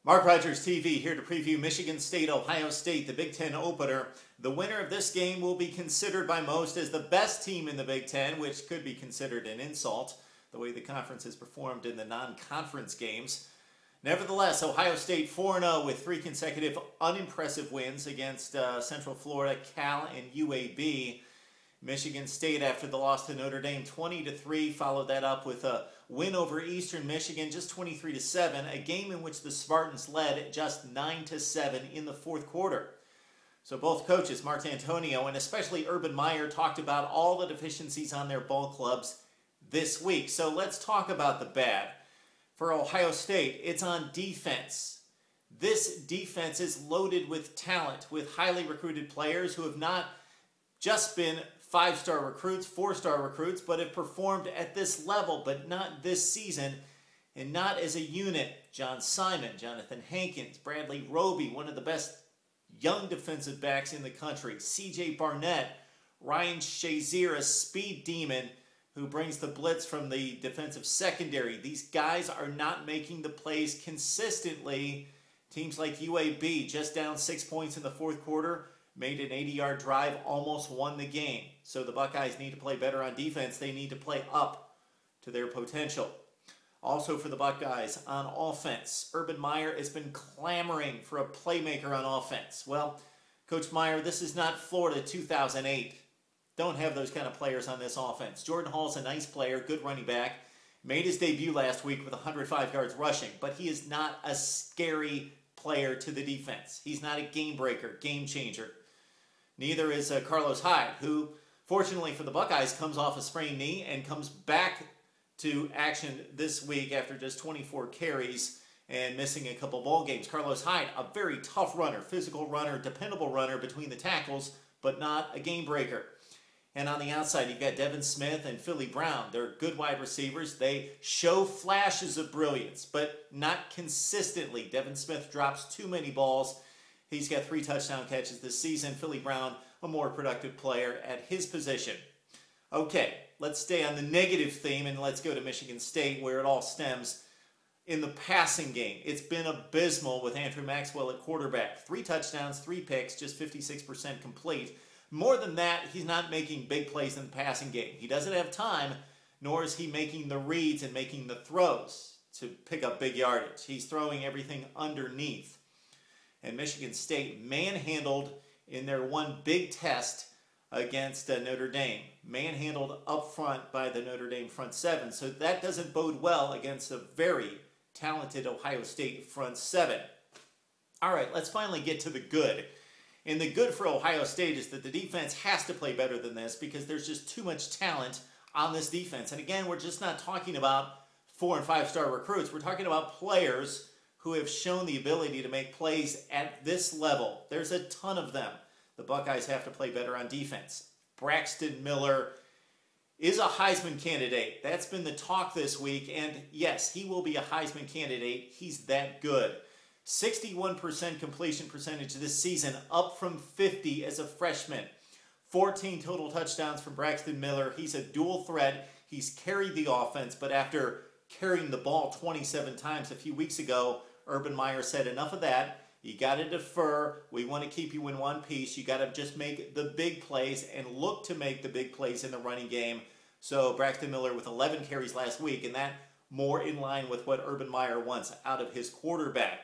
Mark Rogers TV here to preview Michigan State, Ohio State, the Big Ten opener. The winner of this game will be considered by most as the best team in the Big Ten, which could be considered an insult, the way the conference has performed in the non-conference games. Nevertheless, Ohio State 4-0 with 3 consecutive unimpressive wins against Central Florida, Cal, and UAB. Michigan State, after the loss to Notre Dame 20-3, followed that up with a win over Eastern Michigan, just 23-7, a game in which the Spartans led just 9-7 in the fourth quarter. So both coaches, Mark Antonio and especially Urban Meyer, talked about all the deficiencies on their ball clubs this week. So let's talk about the bad. For Ohio State, it's on defense. This defense is loaded with talent, with highly recruited players who have not just been 5-star recruits, 4-star recruits, but have performed at this level, but not this season, and not as a unit. John Simon, Jonathan Hankins, Bradley Roby, one of the best young defensive backs in the country, C.J. Barnett, Ryan Shazier, a speed demon who brings the blitz from the defensive secondary. These guys are not making the plays consistently. Teams like UAB, just down 6 points in the fourth quarter, made an 80-yard drive, almost won the game. So the Buckeyes need to play better on defense. They need to play up to their potential. Also for the Buckeyes, on offense, Urban Meyer has been clamoring for a playmaker on offense. Well, Coach Meyer, this is not Florida 2008. Don't have those kind of players on this offense. Jordan Hall's a nice player, good running back. Made his debut last week with 105 yards rushing, but he is not a scary player to the defense. He's not a game breaker, game changer. Neither is Carlos Hyde, who, fortunately for the Buckeyes, comes off a sprained knee and comes back to action this week after just 24 carries and missing a couple ball games. Carlos Hyde, a very tough runner, physical runner, dependable runner between the tackles, but not a game breaker. And on the outside, you've got Devin Smith and Philly Brown. They're good wide receivers. They show flashes of brilliance, but not consistently. Devin Smith drops too many balls. He's got 3 touchdown catches this season. Philly Brown, a more productive player at his position. Okay, let's stay on the negative theme and let's go to Michigan State, where it all stems in the passing game. It's been abysmal with Andrew Maxwell at quarterback. 3 touchdowns, 3 picks, just 56% complete. More than that, he's not making big plays in the passing game. He doesn't have time, nor is he making the reads and making the throws to pick up big yardage. He's throwing everything underneath. And Michigan State manhandled in their one big test against Notre Dame. Manhandled up front by the Notre Dame front 7. So that doesn't bode well against a very talented Ohio State front 7. All right, let's finally get to the good. And the good for Ohio State is that the defense has to play better than this because there's just too much talent on this defense. And again, we're just not talking about 4- and 5-star recruits. We're talking about players who have shown the ability to make plays at this level. There's a ton of them. The Buckeyes have to play better on defense. Braxton Miller is a Heisman candidate. That's been the talk this week. And yes, he will be a Heisman candidate. He's that good. 61% completion percentage this season, up from 50 as a freshman. 14 total touchdowns from Braxton Miller. He's a dual threat. He's carried the offense, but after carrying the ball 27 times a few weeks ago, Urban Meyer said, enough of that. You got to defer. We want to keep you in one piece. You got to just make the big plays and look to make the big plays in the running game. So Braxton Miller with 11 carries last week, and that more in line with what Urban Meyer wants out of his quarterback.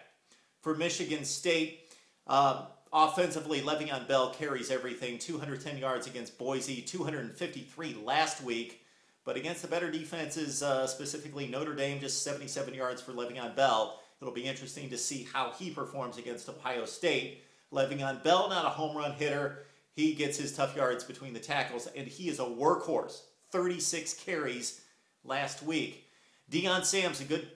For Michigan State, offensively, Le'Veon Bell carries everything. 210 yards against Boise, 253 last week. But against the better defenses, specifically Notre Dame, just 77 yards for Le'Veon Bell. It'll be interesting to see how he performs against Ohio State. Le'Veon Bell, not a home run hitter. He gets his tough yards between the tackles, and he is a workhorse. 36 carries last week. Deion Sams, a good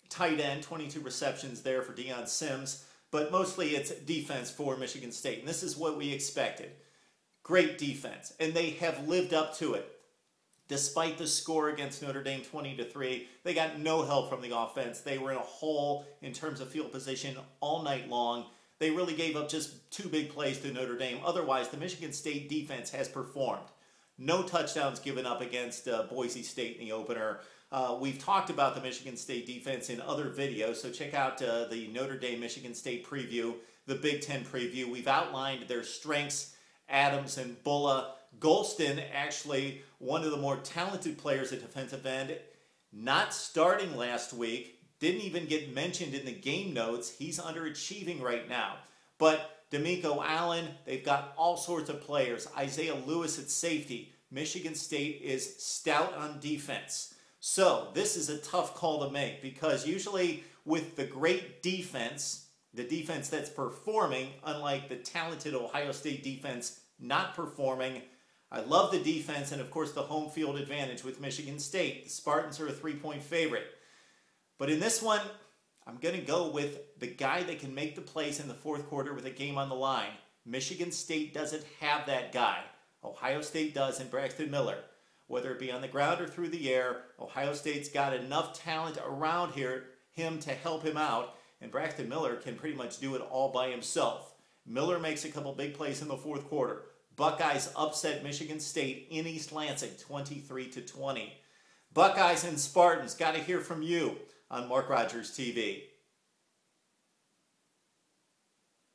tight end, 22 receptions there for Deion Sims, but mostly it's defense for Michigan State, and this is what we expected. Great defense, and they have lived up to it. Despite the score against Notre Dame 20-3, they got no help from the offense. They were in a hole in terms of field position all night long. They really gave up just 2 big plays to Notre Dame. Otherwise, the Michigan State defense has performed. No touchdowns given up against Boise State in the opener. We've talked about the Michigan State defense in other videos, so check out the Notre Dame-Michigan State preview, the Big Ten preview. We've outlined their strengths, Adams and Bulla. Golston, actually one of the more talented players at defensive end, not starting last week, didn't even get mentioned in the game notes. He's underachieving right now. But D'Amico Allen, they've got all sorts of players. Isaiah Lewis at safety. Michigan State is stout on defense. So this is a tough call to make because usually with the great defense, the defense that's performing, unlike the talented Ohio State defense not performing, I love the defense and, of course, the home field advantage with Michigan State. The Spartans are a 3-point favorite. But in this one, I'm going to go with the guy that can make the plays in the fourth quarter with a game on the line. Michigan State doesn't have that guy. Ohio State does in Braxton Miller. Whether it be on the ground or through the air, Ohio State's got enough talent around him to help him out, and Braxton Miller can pretty much do it all by himself. Miller makes a couple big plays in the fourth quarter. Buckeyes upset Michigan State in East Lansing, 23-20. Buckeyes and Spartans, got to hear from you on Mark Rogers TV.